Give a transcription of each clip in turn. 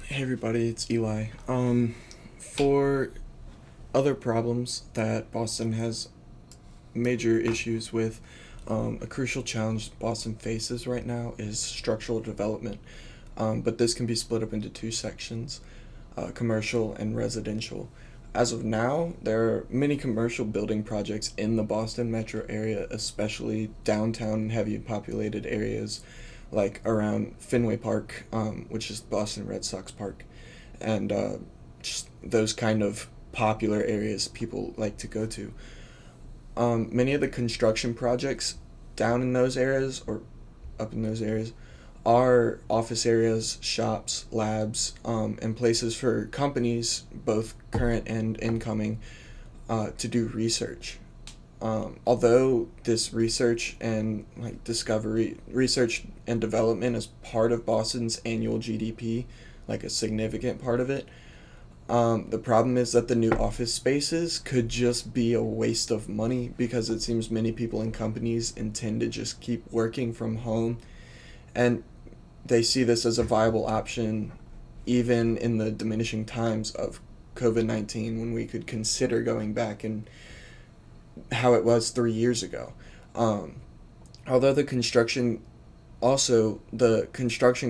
Hey everybody, it's Eli. For other problems that Boston has major issues with, a crucial challenge Boston faces right now is structural development. But this can be split up into two sections, commercial and residential. As of now, there are many commercial building projects in the Boston metro area, especially downtown and heavily populated areas like around Fenway Park, which is Boston Red Sox Park, and just those kind of popular areas people like to go to. Many of the construction projects down in those areas or up in those areas are office areas, shops, labs, and places for companies, both current and incoming, to do research. Although this research and research and development is part of Boston's annual GDP, like a significant part of it, the problem is that the new office spaces could just be a waste of money because it seems many people and companies intend to just keep working from home, and they see this as a viable option even in the diminishing times of COVID 19 when we could consider going back and how it was 3 years ago. Um, Although the construction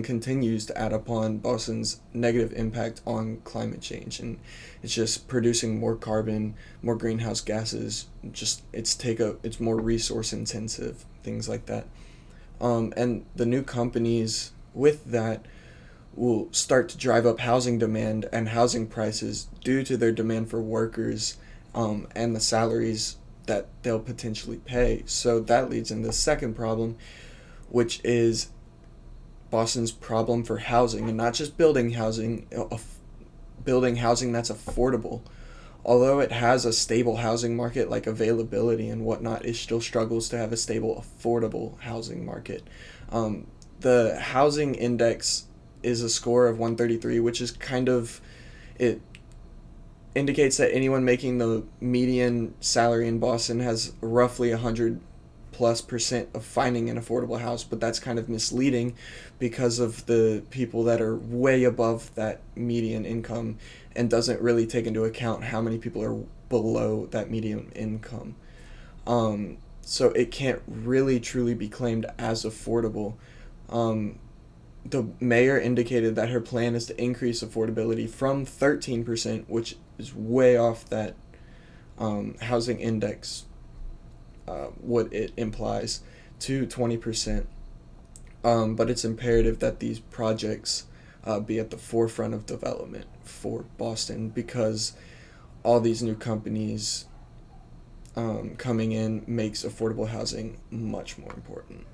continues to add upon Boston's negative impact on climate change, and it's just producing more carbon, more greenhouse gases. Just it's more resource intensive, things like that. And the new companies with that will start to drive up housing demand and housing prices due to their demand for workers, and the salaries that they'll potentially pay. So that leads into the second problem, which is Boston's problem for housing, and not just building housing that's affordable. Although it has a stable housing market like availability and whatnot, it still struggles to have a stable, affordable housing market. Um, the housing index is a score of 133, which is it indicates that anyone making the median salary in Boston has roughly 100+% of finding an affordable house, but that's kind of misleading because of the people that are way above that median income and doesn't really take into account how many people are below that median income. So it can't really truly be claimed as affordable. Um, the mayor indicated that her plan is to increase affordability from 13%, which is way off that housing index, what it implies, to 20%. But it's imperative that these projects be at the forefront of development for Boston because all these new companies coming in makes affordable housing much more important.